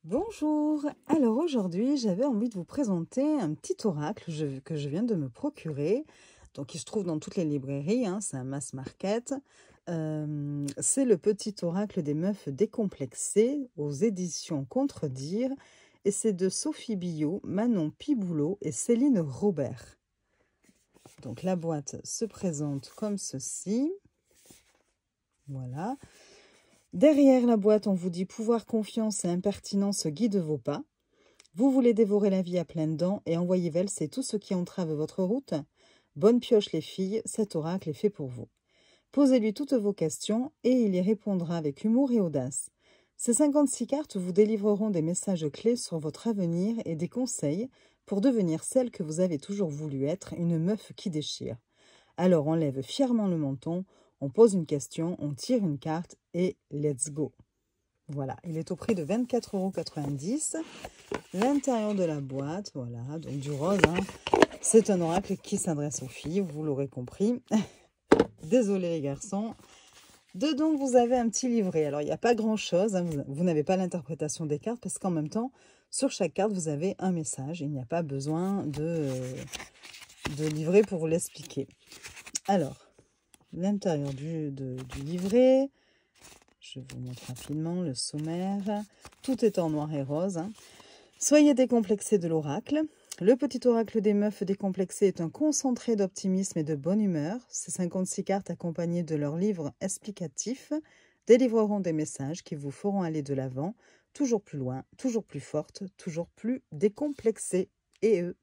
Bonjour, alors aujourd'hui j'avais envie de vous présenter un petit oracle que je viens de me procurer. Donc il se trouve dans toutes les librairies, hein, c'est un mass market. C'est le petit oracle des meufs décomplexées aux éditions Contredire. Et c'est de Sophie Billot, Manon Piboulot et Céline Robert. Donc la boîte se présente comme ceci. Voilà. Derrière la boîte, on vous dit pouvoir, confiance et impertinence guident vos pas. Vous voulez dévorer la vie à pleines dents et envoyer valser tout ce qui entrave votre route? Bonne pioche les filles, cet oracle est fait pour vous. Posez-lui toutes vos questions et il y répondra avec humour et audace. Ces 56 cartes vous délivreront des messages clés sur votre avenir et des conseils pour devenir celle que vous avez toujours voulu être, une meuf qui déchire. Alors on lève fièrement le menton, on pose une question, on tire une carte et let's go. Voilà, il est au prix de 24,90 €. L'intérieur de la boîte, voilà, donc du rose. Hein. C'est un oracle qui s'adresse aux filles, vous l'aurez compris. Désolé les garçons. Dedans, vous avez un petit livret. Alors, il n'y a pas grand-chose. Hein. Vous n'avez pas l'interprétation des cartes parce qu'en même temps, sur chaque carte, vous avez un message. Il n'y a pas besoin de livret pour vous l'expliquer. Alors, l'intérieur du livret, je vous montre rapidement le sommaire. Tout est en noir et rose. Hein. Soyez décomplexés de l'oracle. Le petit oracle des meufs décomplexées est un concentré d'optimisme et de bonne humeur. Ces 56 cartes accompagnées de leurs livres explicatifs délivreront des messages qui vous feront aller de l'avant, toujours plus loin, toujours plus forte, toujours plus décomplexée. Et eux.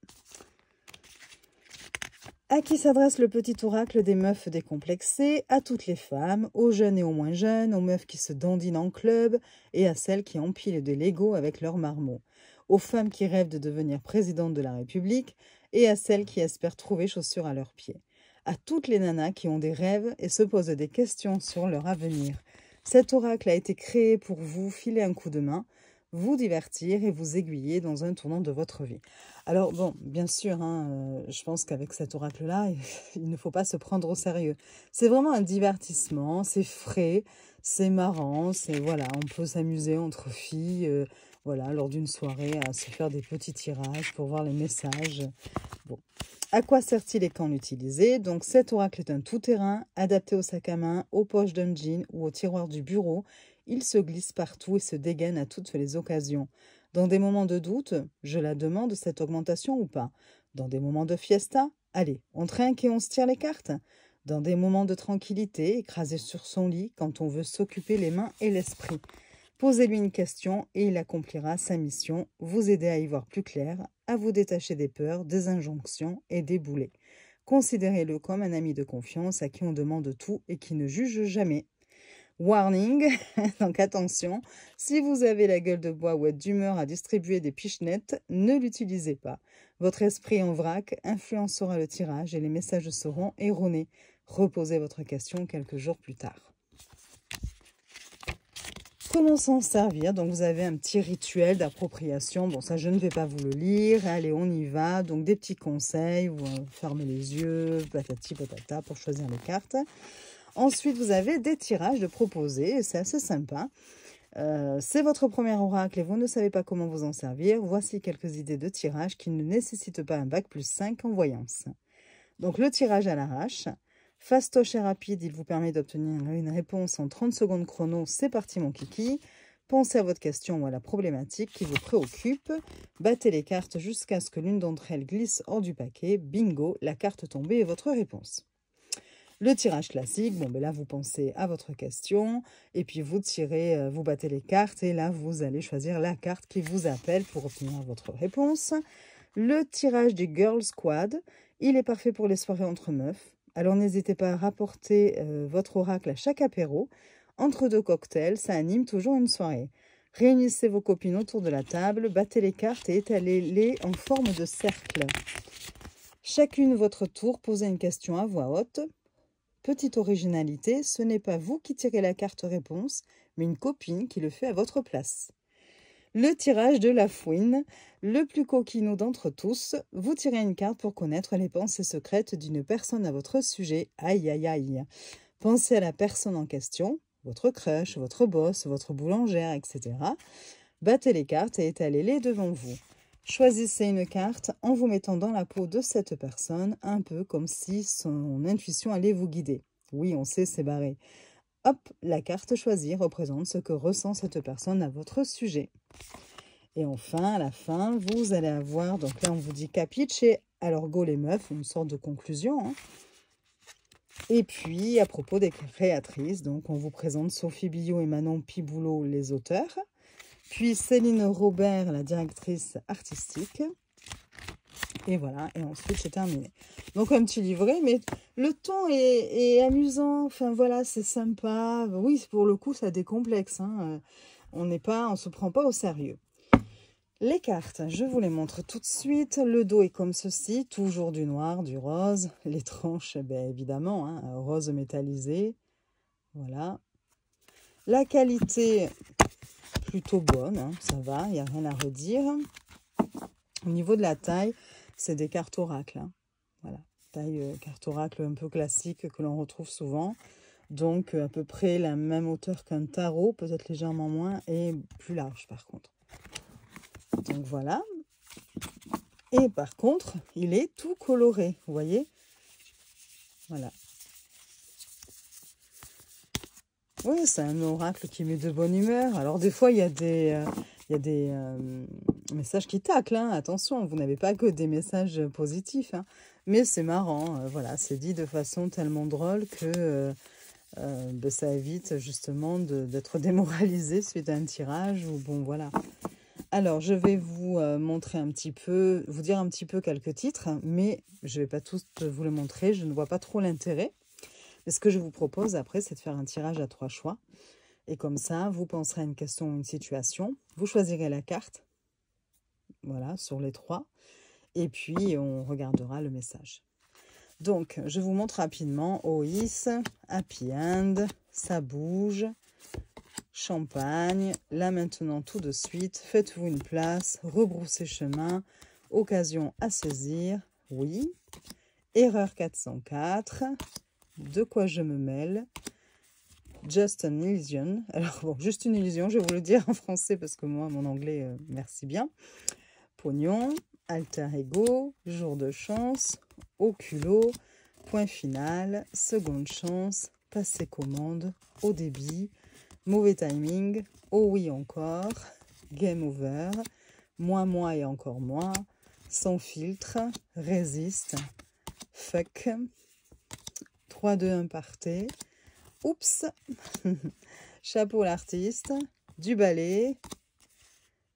À qui s'adresse le petit oracle des meufs décomplexées? À toutes les femmes, aux jeunes et aux moins jeunes, aux meufs qui se dandinent en club et à celles qui empilent des Legos avec leurs marmots. Aux femmes qui rêvent de devenir présidente de la République et à celles qui espèrent trouver chaussures à leurs pieds. À toutes les nanas qui ont des rêves et se posent des questions sur leur avenir. Cet oracle a été créé pour vous filer un coup de main, vous divertir et vous aiguiller dans un tournant de votre vie. Alors bon, bien sûr, hein, je pense qu'avec cet oracle-là, il ne faut pas se prendre au sérieux. C'est vraiment un divertissement, c'est frais, c'est marrant, c'est voilà, on peut s'amuser entre filles, voilà, lors d'une soirée, à se faire des petits tirages pour voir les messages. Bon. À quoi sert-il et quand l'utiliser? Donc cet oracle est un tout-terrain, adapté au sac à main, aux poches d'un jean ou au tiroir du bureau. Il se glisse partout et se dégaine à toutes les occasions. Dans des moments de doute, je la demande cette augmentation ou pas. Dans des moments de fiesta, allez, on trinque et on se tire les cartes. Dans des moments de tranquillité, écrasé sur son lit, quand on veut s'occuper les mains et l'esprit. Posez-lui une question et il accomplira sa mission, vous aider à y voir plus clair, à vous détacher des peurs, des injonctions et des boulets. Considérez-le comme un ami de confiance à qui on demande tout et qui ne juge jamais. Warning, donc attention, si vous avez la gueule de bois ou êtes d'humeur à distribuer des pichenettes, ne l'utilisez pas. Votre esprit en vrac influencera le tirage et les messages seront erronés. Reposez votre question quelques jours plus tard. Comment s'en servir? Donc vous avez un petit rituel d'appropriation. Bon, ça je ne vais pas vous le lire. Allez, on y va. Donc des petits conseils. Vous fermez les yeux, patati patata pour choisir les cartes. Ensuite, vous avez des tirages de proposer. C'est assez sympa. C'est votre premier oracle et vous ne savez pas comment vous en servir. Voici quelques idées de tirage qui ne nécessitent pas un bac+5 en voyance. Donc le tirage à l'arrache. Fastoche et rapide, il vous permet d'obtenir une réponse en 30 secondes chrono. C'est parti mon kiki. Pensez à votre question ou à la problématique qui vous préoccupe. Battez les cartes jusqu'à ce que l'une d'entre elles glisse hors du paquet. Bingo, la carte tombée est votre réponse. Le tirage classique, bon ben là vous pensez à votre question et puis vous tirez, vous battez les cartes et là vous allez choisir la carte qui vous appelle pour obtenir votre réponse. Le tirage du Girl Squad, il est parfait pour les soirées entre meufs. Alors n'hésitez pas à rapporter votre oracle à chaque apéro. Entre deux cocktails, ça anime toujours une soirée. Réunissez vos copines autour de la table, battez les cartes et étalez-les en forme de cercle. Chacune votre tour, posez une question à voix haute. Petite originalité, ce n'est pas vous qui tirez la carte réponse, mais une copine qui le fait à votre place. Le tirage de la fouine, le plus coquinou d'entre tous, vous tirez une carte pour connaître les pensées secrètes d'une personne à votre sujet. Aïe, aïe, aïe. Pensez à la personne en question, votre crush, votre boss, votre boulangère, etc. Battez les cartes et étalez-les devant vous. Choisissez une carte en vous mettant dans la peau de cette personne, un peu comme si son intuition allait vous guider. Oui, on sait, c'est barré. Hop, la carte choisie représente ce que ressent cette personne à votre sujet. Et enfin, à la fin, vous allez avoir, donc là on vous dit capiche, et alors go les meufs, une sorte de conclusion. Hein. Et puis, à propos des créatrices, donc on vous présente Sophie Billot et Manon Piboulot, les auteurs. Puis Céline Robert, la directrice artistique. Et voilà, et ensuite c'est terminé. Donc un petit livret, mais le ton est amusant. Enfin voilà, c'est sympa. Oui, pour le coup, ça décomplexe. Hein. On se prend pas au sérieux. Les cartes, je vous les montre tout de suite. Le dos est comme ceci, toujours du noir, du rose. Les tranches, ben, évidemment, hein, rose métallisé. Voilà. La qualité, plutôt bonne, hein, ça va, il n'y a rien à redire. Au niveau de la taille, c'est des cartes oracles. Hein. Voilà, taille carte oracle un peu classique que l'on retrouve souvent. Donc à peu près la même hauteur qu'un tarot, peut-être légèrement moins et plus large par contre. Donc voilà. Et par contre, il est tout coloré, vous voyez? Voilà. Oui, c'est un oracle qui met de bonne humeur. Alors des fois, il y a des messages qui taclent. Hein. Attention, vous n'avez pas que des messages positifs. Hein. Mais c'est marrant. Voilà, c'est dit de façon tellement drôle que ben, ça évite justement d'être démoralisé suite à un tirage. Ou bon, voilà. Alors, je vais vous montrer un petit peu, vous dire un petit peu quelques titres, mais je ne vais pas tous vous les montrer, je ne vois pas trop l'intérêt. Mais ce que je vous propose après, c'est de faire un tirage à 3 choix. Et comme ça, vous penserez à une question ou une situation, vous choisirez la carte, voilà, sur les 3, et puis on regardera le message. Donc, je vous montre rapidement OIS, Happy End, ça bouge, Champagne, là maintenant tout de suite, faites-vous une place, rebroussez chemin, occasion à saisir, oui, erreur 404, de quoi je me mêle, just an illusion, alors bon, juste une illusion, je vais vous le dire en français parce que moi, mon anglais, merci bien, pognon, alter ego, jour de chance, au culot, point final, seconde chance, passer commande, au débit, mauvais timing, oh oui encore, game over, moi et encore moi, sans filtre, résiste, fuck, 3-2-1 partez, oups, chapeau à l'artiste, du balai,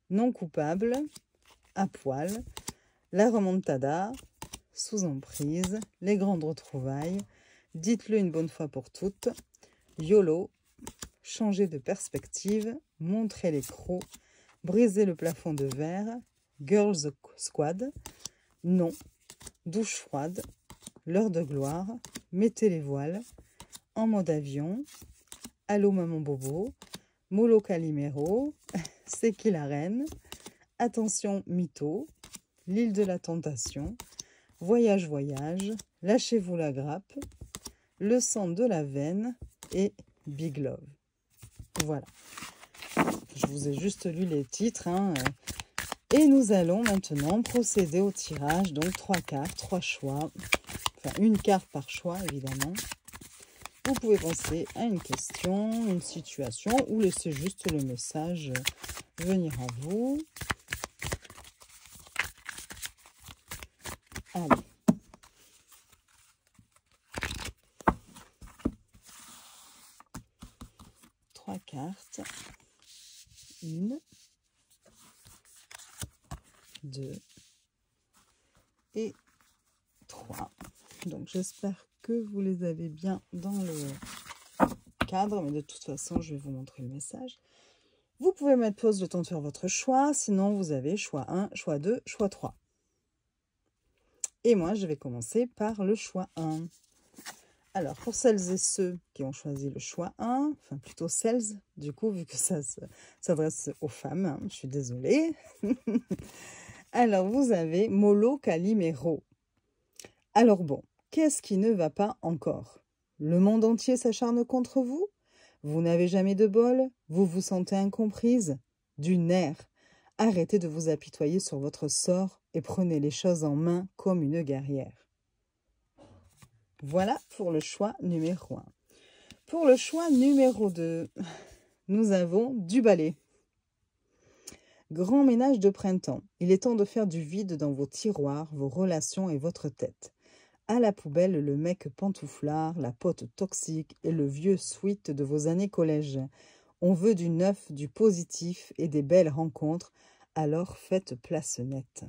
non coupable, à poil, la remontada, sous emprise, les grandes retrouvailles, dites-le une bonne fois pour toutes, YOLO, changer de perspective, montrer les crocs, briser le plafond de verre, Girls Squad, non, douche froide, l'heure de gloire, mettez les voiles, en mode avion, allô maman bobo, mollo calimero, c'est qui la reine, attention mytho, l'île de la tentation, voyage, lâchez-vous la grappe, le sang de la veine et Big Love. Voilà, je vous ai juste lu les titres. Hein. Et nous allons maintenant procéder au tirage. Donc 3 cartes, 3 choix. Enfin, une carte par choix, évidemment. Vous pouvez penser à une question, une situation ou laisser juste le message venir à vous. Allez. Cartes, 1, 2 et 3. Donc j'espère que vous les avez bien dans le cadre, mais de toute façon je vais vous montrer le message. Vous pouvez mettre pause le temps de faire votre choix, sinon vous avez choix 1, choix 2, choix 3. Et moi je vais commencer par le choix 1. Alors, pour celles et ceux qui ont choisi le choix 1, enfin plutôt celles, du coup, vu que ça s'adresse aux femmes, hein, je suis désolée. Alors, vous avez Mollo Calimero. Alors bon, qu'est-ce qui ne va pas encore? Le monde entier s'acharne contre vous? Vous n'avez jamais de bol? Vous vous sentez incomprise? du nerf. Arrêtez de vous apitoyer sur votre sort et prenez les choses en main comme une guerrière. Voilà pour le choix numéro 1. Pour le choix numéro 2, nous avons du balai. Grand ménage de printemps. Il est temps de faire du vide dans vos tiroirs, vos relations et votre tête. À la poubelle, le mec pantouflard, la pote toxique et le vieux sweat de vos années collège. On veut du neuf, du positif et des belles rencontres, alors faites place nette.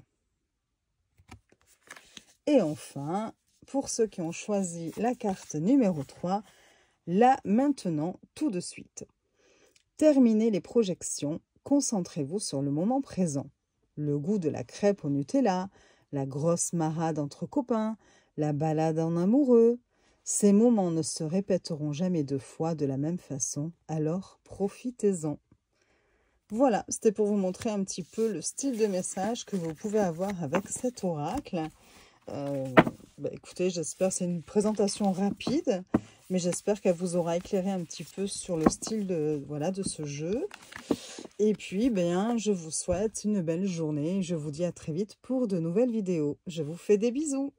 Et enfin, pour ceux qui ont choisi la carte numéro 3, là, maintenant, tout de suite. Terminez les projections, concentrez-vous sur le moment présent. Le goût de la crêpe au Nutella, la grosse marade entre copains, la balade en amoureux. Ces moments ne se répéteront jamais 2 fois de la même façon, alors profitez-en. Voilà, c'était pour vous montrer un petit peu le style de message que vous pouvez avoir avec cet oracle. Écoutez, j'espère, c'est une présentation rapide, mais j'espère qu'elle vous aura éclairé un petit peu sur le style de ce jeu. Et puis, je vous souhaite une belle journée. Je vous dis à très vite pour de nouvelles vidéos. Je vous fais des bisous.